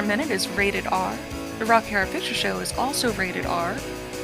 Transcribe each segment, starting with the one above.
Minute is rated R. The Rocky Horror Picture Show is also rated R.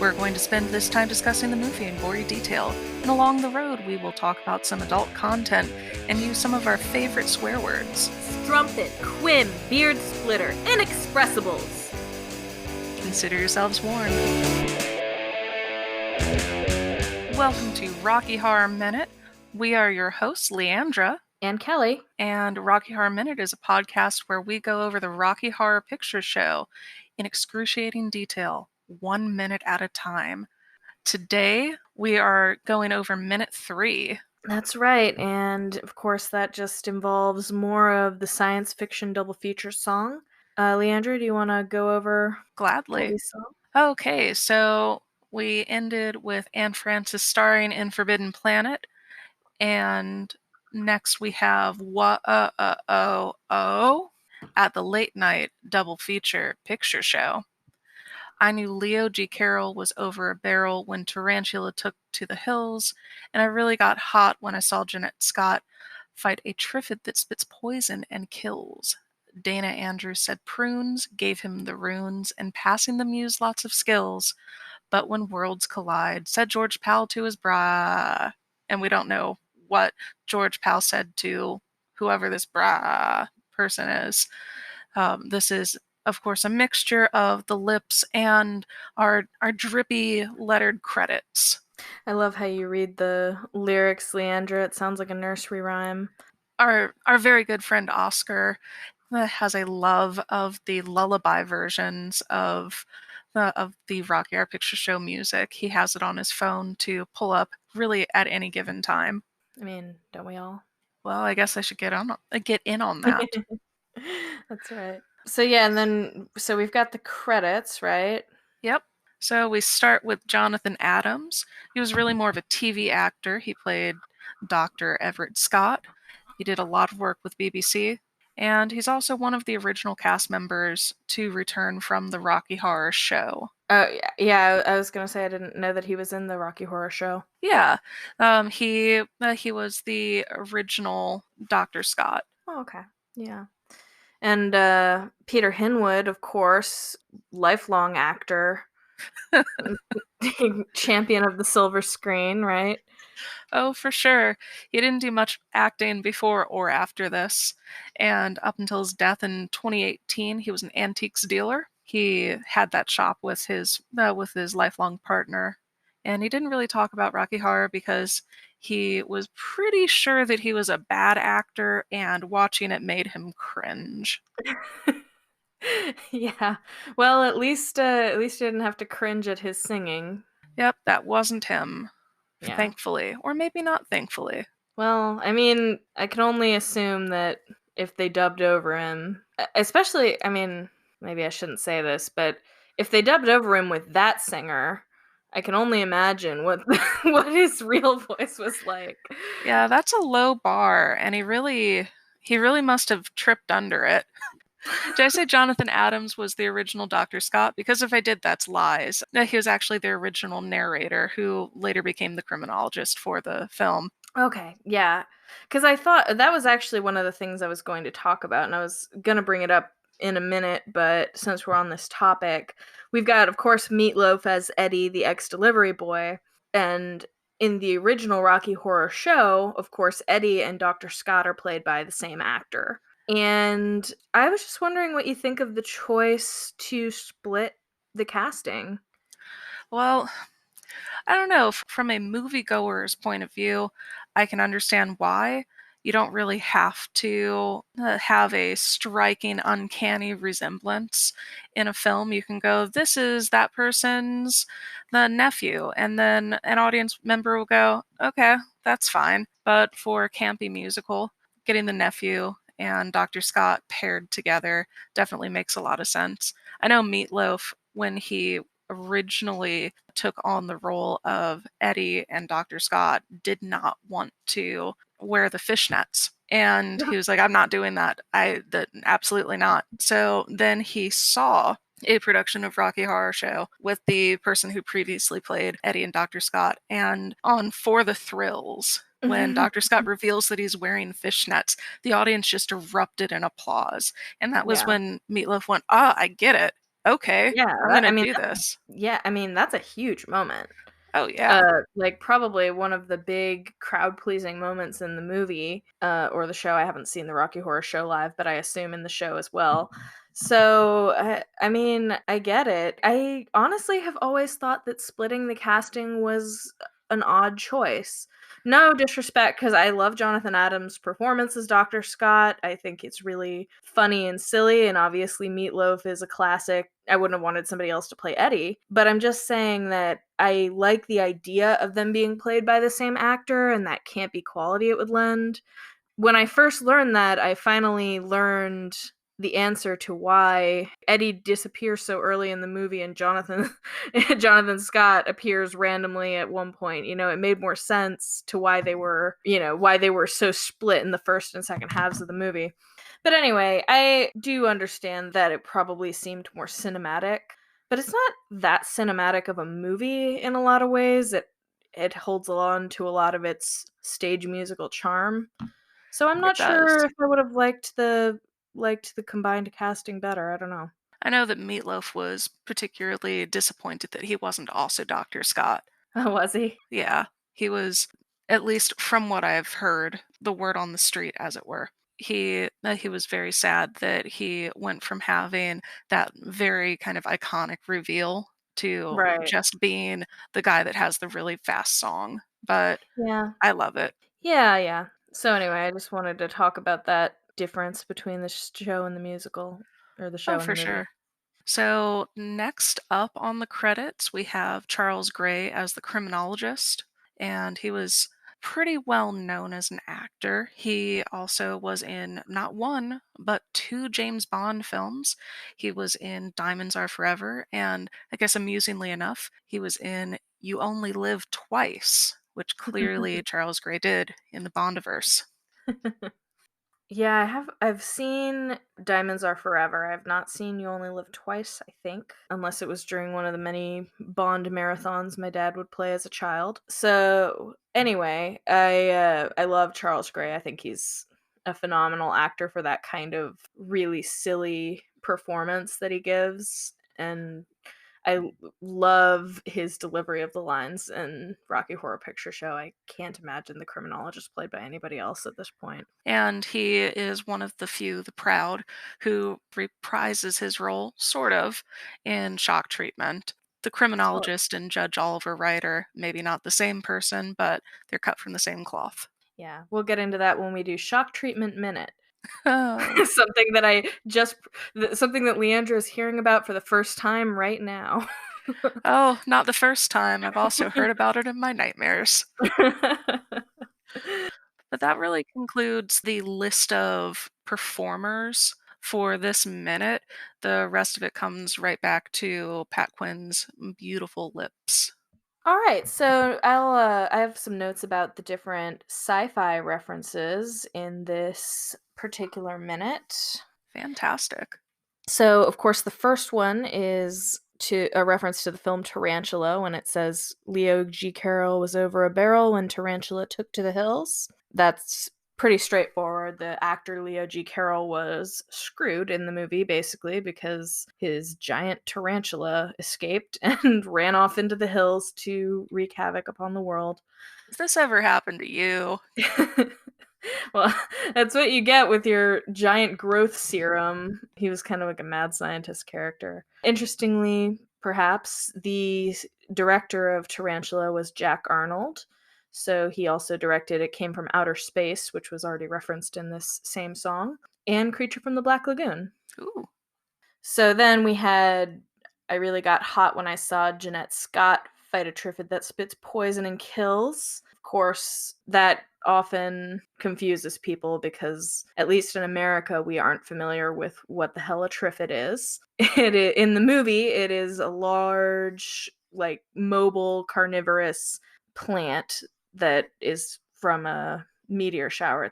We're going to spend this time discussing the movie in gory detail, and along the road we will talk about some adult content and use some of our favorite swear words. Strumpet, quim, beard splitter, inexpressibles. Consider yourselves warned. Welcome to Rocky Horror Minute. We are your hosts, Leandra And Kelly. And Rocky Horror Minute is a podcast where we go over the Rocky Horror Picture Show in excruciating detail, 1 minute at a time. Today, we are going over minute 3. That's right, and of course that just involves more of the science fiction double feature song. Leandra, do you want to go over Gladly. what we saw? Okay, so we ended with Anne Francis starring in Forbidden Planet, and next we have at the late night double feature picture show. I knew Leo G. Carroll was over a barrel when Tarantula took to the hills, and I really got hot when I saw Jeanette Scott fight a Triffid that spits poison and kills. Dana Andrews said prunes, gave him the runes, and passing the muse lots of skills. But when worlds collide, said George Pal to his brah. And we don't know what George Pal said to whoever this brah person is. This is, of course, a mixture of the lips and our drippy lettered credits. I love how you read the lyrics, Leandra. It sounds like a nursery rhyme. Our very good friend Oscar has a love of the lullaby versions of the Rocky Horror Picture Show music. He has it on his phone to pull up really at any given time. I mean, don't we all? Well, I guess I should get in on that. That's right. So yeah, and then we've got the credits, right? Yep. So we start with Jonathan Adams. He was really more of a TV actor. He played Dr. Everett Scott. He did a lot of work with BBC, and he's also one of the original cast members to return from the Rocky Horror Show. Oh, yeah, I was gonna say I didn't know that he was in the Rocky Horror Show. Yeah, he was the original Dr. Scott. Oh, okay. Yeah. And Peter Hinwood, of course, lifelong actor, champion of the silver screen, right? Oh, for sure. He didn't do much acting before or after this, and up until his death in 2018, he was an antiques dealer. He had that shop with his lifelong partner, and he didn't really talk about Rocky Horror because he was pretty sure that he was a bad actor, and watching it made him cringe. Yeah. Well, at least you didn't have to cringe at his singing. Yep, that wasn't him. Yeah. Thankfully, or maybe not thankfully. Well, I mean, I can only assume that if they dubbed over him, especially, I mean, maybe I shouldn't say this, but if they dubbed over him with that singer, I can only imagine what what his real voice was like. Yeah, that's a low bar, and he really must have tripped under it. Did I say Jonathan Adams was the original Dr. Scott? Because if I did, that's lies. He was actually the original narrator who later became the criminologist for the film. Okay, yeah. Because I thought that was actually one of the things I was going to talk about, and I was going to bring it up in a minute, but since we're on this topic, we've got, of course, Meatloaf as Eddie, the ex-delivery boy, and in the original Rocky Horror Show, of course, Eddie and Dr. Scott are played by the same actor. And I was just wondering what you think of the choice to split the casting. Well, I don't know. From a moviegoer's point of view, I can understand why. You don't really have to have a striking, uncanny resemblance in a film. You can go, this is that person's the nephew, and then an audience member will go, okay, that's fine. But for a campy musical, getting the nephew and Dr. Scott paired together definitely makes a lot of sense. I know Meatloaf, when he originally took on the role of Eddie and Dr. Scott, did not want to wear the fishnets. And he was like, I'm not doing that. Absolutely not. So then he saw a production of Rocky Horror Show with the person who previously played Eddie and Dr. Scott, and on For the Thrills, when Dr. Scott reveals that he's wearing fishnets, the audience just erupted in applause. And that was Yeah. when Meatloaf went, "Ah, I get it. Okay, Yeah, I'm that I gonna mean, do that's this." yeah, I mean, that's a huge moment. Oh, yeah. Like, probably one of the big crowd-pleasing moments in the movie, or the show. I haven't seen the Rocky Horror Show live, but I assume in the show as well. So, I mean, I get it. I honestly have always thought that splitting the casting was an odd choice. No disrespect, because I love Jonathan Adams' performance as Dr. Scott. I think it's really funny and silly, and obviously Meatloaf is a classic. I wouldn't have wanted somebody else to play Eddie, but I'm just saying that I like the idea of them being played by the same actor and that campy quality it would lend. When I first learned that, I finally learned the answer to why Eddie disappears so early in the movie and Jonathan Jonathan Scott appears randomly at one point. It made more sense to why they were so split in the first and second halves of the movie. But anyway, I do understand that it probably seemed more cinematic, but it's not that cinematic of a movie in a lot of ways. It holds on to a lot of its stage musical charm. So I'm It not does. sure if I would have liked the combined casting better. I don't know. I know that Meatloaf was particularly disappointed that he wasn't also Dr. Scott. Oh, was he? Yeah, he was, at least from what I've heard, the word on the street, as it were. He was very sad that he went from having that very kind of iconic reveal to Right. just being the guy that has the really fast song. But Yeah. I love it. Yeah, yeah. So anyway, I just wanted to talk about that difference between the show and the musical, or the Oh, show and the for movie. sure. So, next up on the credits, we have Charles Gray as the criminologist, and he was pretty well known as an actor. He also was in not one, but two James Bond films. He was in Diamonds Are Forever, and I guess amusingly enough, he was in You Only Live Twice, which clearly Charles Gray did in the Bondiverse. Yeah, I've seen Diamonds Are Forever. I've not seen You Only Live Twice, I think, unless it was during one of the many Bond marathons my dad would play as a child. So, anyway, I love Charles Gray. I think he's a phenomenal actor for that kind of really silly performance that he gives, and love his delivery of the lines in Rocky Horror Picture Show. I can't imagine the criminologist played by anybody else at this point. And he is one of the few, the proud, who reprises his role, sort of, in Shock Treatment. The Oh, criminologist and Judge Oliver Ryder, maybe not the same person, but they're cut from the same cloth. yeah, we'll get into that when we do Shock Treatment Minute. Oh, something that I just something that Leandra is hearing about for the first time right now. oh, not the first time. I've also heard about it in my nightmares. But that really concludes the list of performers for this minute. The rest of it comes right back to Pat Quinn's beautiful lips. All right, so I have some notes about the different sci-fi references in this particular minute. Fantastic. So, of course, the first one is to a reference to the film Tarantula when it says Leo G. Carroll was over a barrel when Tarantula took to the hills. That's pretty straightforward. The actor Leo G. Carroll was screwed in the movie basically because his giant tarantula escaped and ran off into the hills to wreak havoc upon the world. If this ever happened to you, Well, that's what you get with your giant growth serum. He was kind of like a mad scientist character. Interestingly, perhaps the director of Tarantula was Jack Arnold. So he also directed It Came from Outer Space, which was already referenced in this same song, and Creature from the Black Lagoon. ooh, So then we had I really got hot when I saw Jeanette Scott fight a Triffid that spits poison and kills. Of course, that often confuses people because, at least in America, we aren't familiar with what the hell a Triffid is. In the movie, it is a large, like, mobile carnivorous plant that is from a meteor shower.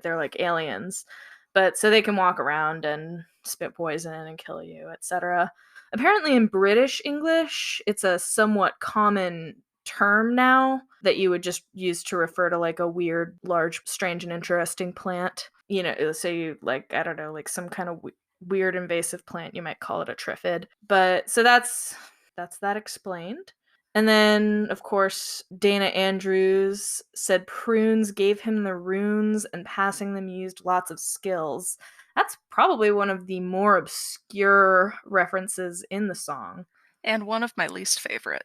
They're like aliens, but so they can walk around and spit poison and kill you, etc. Apparently, in British English, it's a somewhat common term now that you would just use to refer to like a weird, large, strange, and interesting plant. You know, say you like, I don't know, like some kind of weird invasive plant, you might call it a triffid. But so that's that explained. And then, of course, Dana Andrews said prunes gave him the runes and passing them used lots of skills. That's probably one of the more obscure references in the song. And one of my least favorite.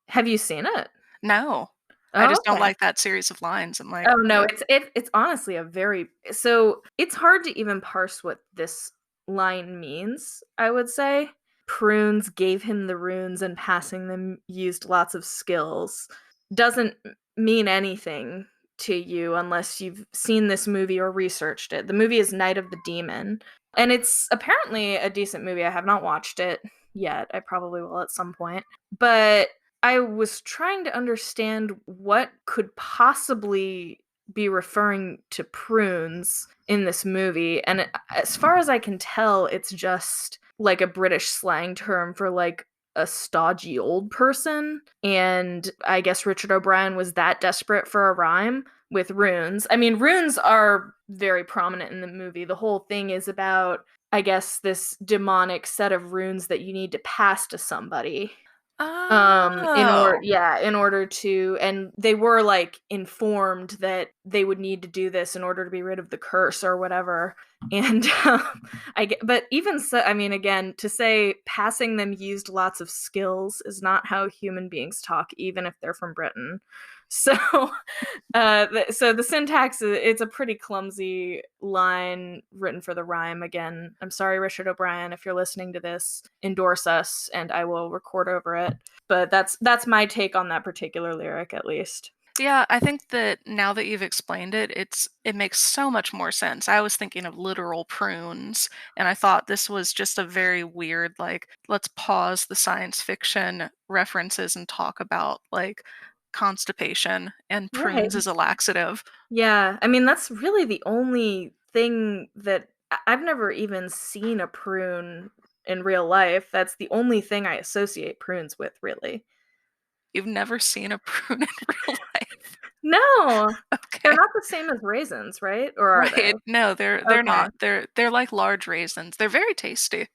Have you seen it? No. I Oh, just don't okay. like that series of lines. I'm like, Oh no, it's honestly a very so it's hard to even parse what this line means, I would say. Prunes gave him the runes and passing them used lots of skills. Doesn't mean anything to you unless you've seen this movie or researched it. The movie is Night of the Demon, and it's apparently a decent movie. I have not watched it yet. I probably will at some point. But I was trying to understand what could possibly be referring to prunes in this movie. And as far as I can tell, it's just like a British slang term for like a stodgy old person. And I guess Richard O'Brien was that desperate for a rhyme with runes. I mean, runes are very prominent in the movie. The whole thing is about, I guess, this demonic set of runes that you need to pass to somebody oh. in order to, and they were like informed that they would need to do this in order to be rid of the curse or whatever. And I get, but even so, I mean, again, to say passing them used lots of skills is not how human beings talk, even if they're from Britain. So so the syntax it's a pretty clumsy line written for the rhyme. Again, I'm sorry, Richard O'Brien, if you're listening to this, endorse us and I will record over it. But that's my take on that particular lyric, at least. Yeah, I think that now that you've explained it, it makes so much more sense. I was thinking of literal prunes, and I thought this was just a very weird, like, let's pause the science fiction references and talk about like constipation and Right. prunes as a laxative. Yeah, I mean that's really the only thing that I've never even seen a prune in real life. That's the only thing I associate prunes with, really. You've never seen a prune in real life. No, they're Okay. not the same as raisins, right? Or are they? Right. No, they're Okay. not. They're like large raisins. They're very tasty.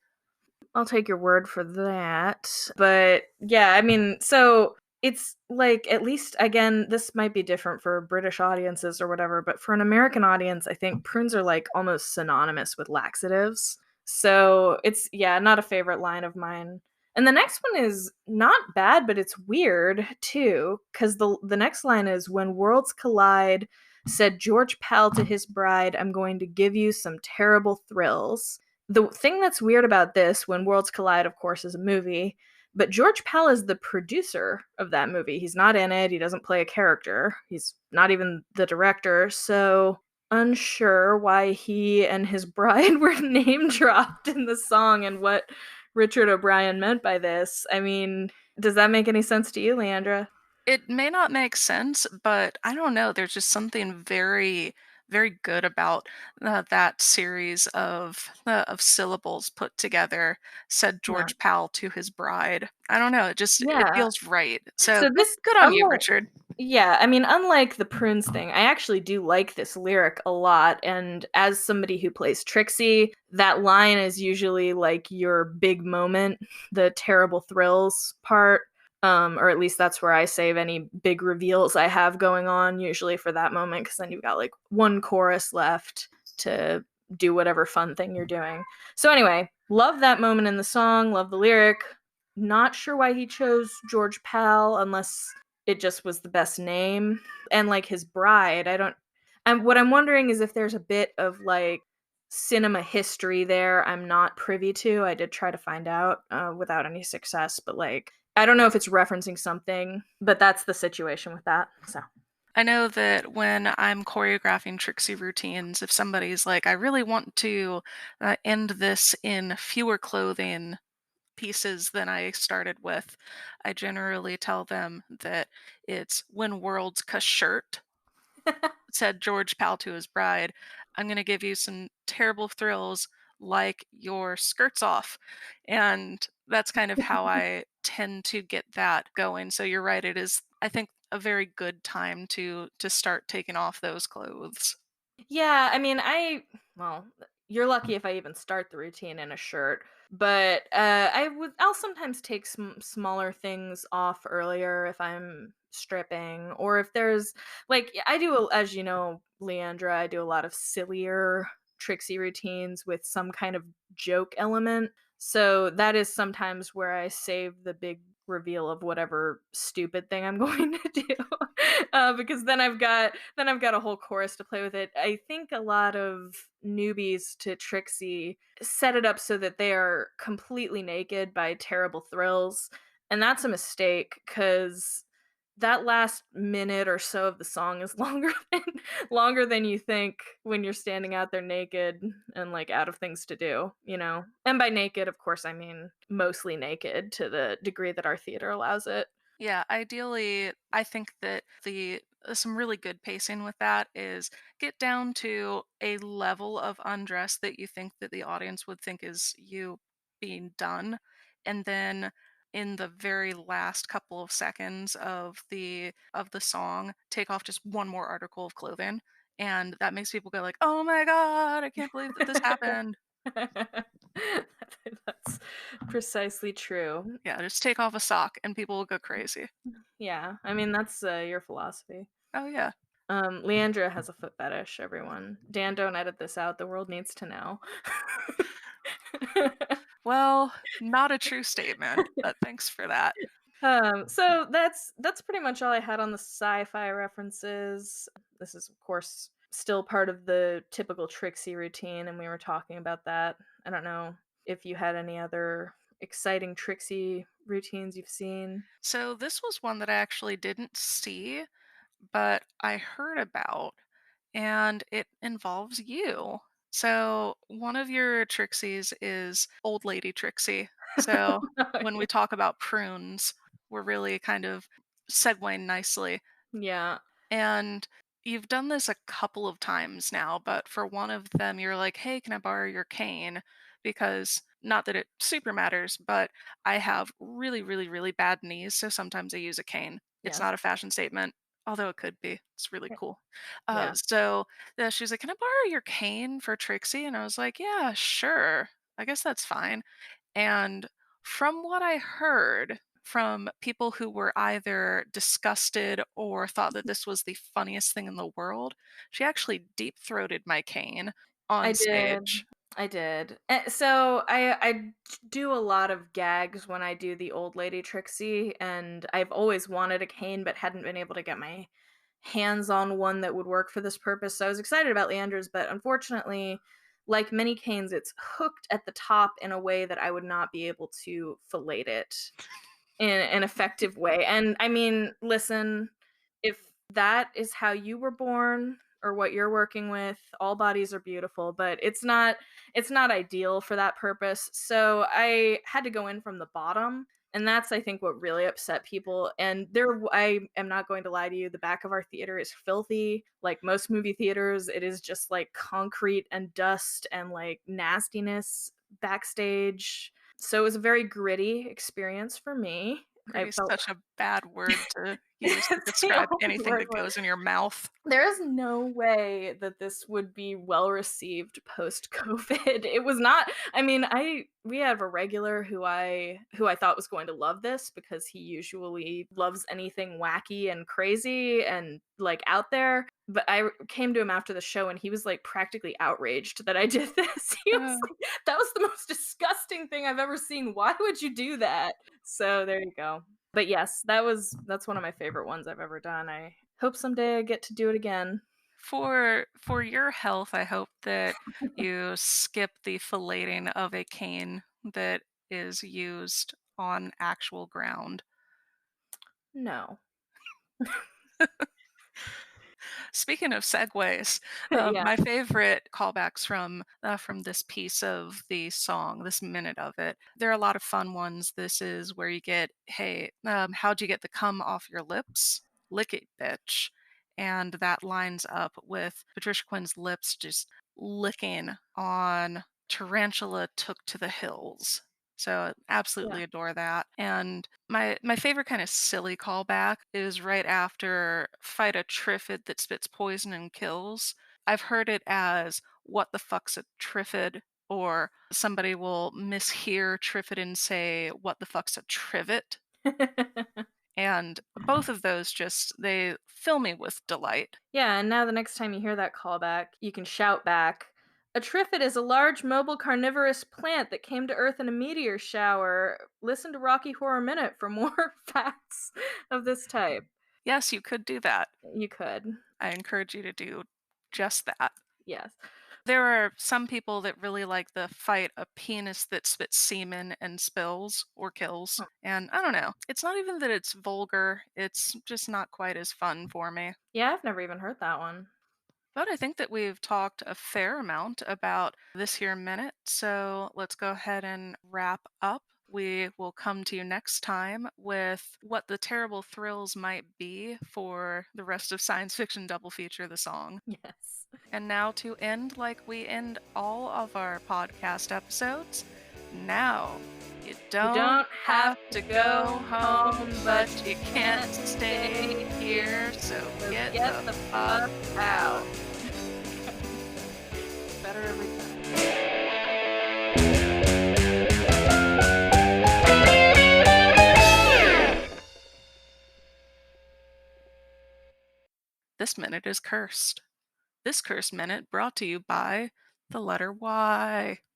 I'll take your word for that. But yeah, I mean, so it's like, at least again, this might be different for British audiences or whatever, but for an American audience, I think prunes are like almost synonymous with laxatives. So it's, yeah, not a favorite line of mine. And the next one is not bad, but it's weird too, because the next line is when worlds collide, said George Pell to his bride, I'm going to give you some terrible thrills. The thing that's weird about this, When Worlds Collide, of course, is a movie, but George Pell is the producer of that movie. He's not in it. He doesn't play a character. He's not even the director. So unsure why he and his bride were name dropped in the song and what Richard O'Brien meant by this. I mean, does that make any sense to you, Leandra? It may not make sense, but I don't know, there's just something very, very good about, that series of syllables put together, said Yeah. George Pal to his bride. I don't know, it Yeah. feels right. So, So good this, good on you, unlike, Richard. yeah, I mean, unlike the prunes thing, I actually do like this lyric a lot. And as somebody who plays Trixie, that line is usually like your big moment, the terrible thrills part. Or at least that's where I save any big reveals I have going on, usually for that moment, because then you've got like one chorus left to do whatever fun thing you're doing. So, anyway, love that moment in the song, love the lyric. Not sure why he chose George Pal, unless it just was the best name. And like his bride, I don't, and what I'm wondering is if there's a bit of like cinema history there I'm not privy to. I did try to find out without any success, but like I don't know if it's referencing something, but that's the situation with that. So I know that when I'm choreographing Trixie routines, if somebody's like, "I really want to, end this in fewer clothing pieces than I started with," I generally tell them that it's "When worlds cuss shirt," said George Pal to his bride, "I'm gonna give you some terrible thrills. like your skirts off. And that's kind of how I tend to get that going. So you're right, it is, I think, a very good time to start taking off those clothes. Yeah, I mean, well, you're lucky if I even start the routine in a shirt, but I'll sometimes take some smaller things off earlier if I'm stripping or if there's like I do as you know, Leandra, I do a lot of sillier tricksy routines with some kind of joke element. So that is sometimes where I save the big reveal of whatever stupid thing I'm going to do. Because then I've got a whole chorus to play with it. I think a lot of newbies to Trixie set it up so that they are completely naked by terrible thrills, and that's a mistake because that last minute or so of the song is longer than you think when you're standing out there naked and like out of things to do, you know. And by naked, of course, I mean mostly naked to the degree that our theater allows it. Yeah, ideally, I think that the some really good pacing with that is get down to a level of undress that you think that the audience would think is you being done, and then in the very last couple of seconds of the song, take off just one more article of clothing, and that makes people go like, "Oh my god, I can't believe that this happened." That's precisely true. Yeah, just take off a sock and people will go crazy. Yeah, I mean that's your philosophy. Oh yeah. Leandra has a foot fetish. Everyone, Dan, don't edit this out. The world needs to know. Well, not a true statement, but thanks for that. So that's pretty much all I had on the sci-fi references. This is, of course, still part of the typical Trixie routine, and we were talking about that. I don't know if you had any other exciting Trixie routines you've seen. So this was one that I actually didn't see, but I heard about, and it involves you. So one of your Trixies is Old Lady Trixie. So when we talk about prunes, we're really kind of segueing nicely. Yeah, And you've done this a couple of times now, but for one of them, you're like, hey, can I borrow your cane? Because not that it super matters, but I have really, really, really bad knees. So sometimes I use a cane. It's yes, not a fashion statement, although it could be. It's really cool. yeah. She was like, can I borrow your cane for Trixie? And I was like, yeah, sure. I guess that's fine. And from what I heard from people who were either disgusted or thought that this was the funniest thing in the world, she actually deep throated my cane I on did. stage. I did. So I do a lot of gags when I do the old lady Trixie, and I've always wanted a cane but hadn't been able to get my hands on one that would work for this purpose. So I was excited about Leandra's, but unfortunately, like many canes, it's hooked at the top in a way that I would not be able to fillet it in an effective way. And I mean, listen, if that is how you were born or what you're working with, all bodies are beautiful, but it's not ideal for that purpose. So I had to go in from the bottom, and that's I think what really upset people. And there I am not going to lie to you, the back of our theater is filthy. Like most movie theaters, it is just like concrete and dust and like nastiness backstage. So it was a very gritty experience for me. I Gritty's felt such a bad word to use to it's the describe only anything word that goes in your mouth. there is no way that this would be well received post COVID. It was not. I mean, I we have a regular who I thought was going to love this because he usually loves anything wacky and crazy and like out there. But I came to him after the show and he was like practically outraged that I did this. He was Uh, like, that was the most disgusting thing I've ever seen. Why would you do that? So there you go. But yes, that's one of my favorite ones I've ever done. I hope someday I get to do it again. for your health, I hope that you skip the filleting of a cane that is used on actual ground. No. Speaking of segues, Yeah. my favorite callbacks from this piece of the song, this minute of it, there are a lot of fun ones. This is where you get, "Hey, how'd you get the cum off your lips? Lick it, bitch," and that lines up with Patricia Quinn's lips just licking on tarantula took to the hills. So Yeah. absolutely adore that. And my favorite kind of silly callback is right after fight a triffid that spits poison and kills. I've heard it as what the fuck's a triffid, or somebody will mishear triffid and say what the fuck's a trivet. And both of those just they fill me with delight. Yeah, and now the next time you hear that callback, you can shout back. A triffid is a large mobile carnivorous plant that came to Earth in a meteor shower. Listen to Rocky Horror Minute for more facts of this type. Yes, you could do that. You could. I encourage you to do just that. Yes. There are some people that really like the fight a penis that spits semen and spills or kills. Huh. And I don't know. It's not even that it's vulgar, it's just not quite as fun for me. Yeah, I've never even heard that one. But I think that we've talked a fair amount about this here minute. So let's go ahead and wrap up. We will come to you next time with what the terrible thrills might be for the rest of Science Fiction Double Feature the Song. Yes. And now to end like we end all of our podcast episodes, now you You don't don't have have to to go go home, home, but but you you can't can't stay stay here, here, so so get get the the fuck fuck out. out. Better every time. This minute is cursed. This cursed minute brought to you by the letter Y.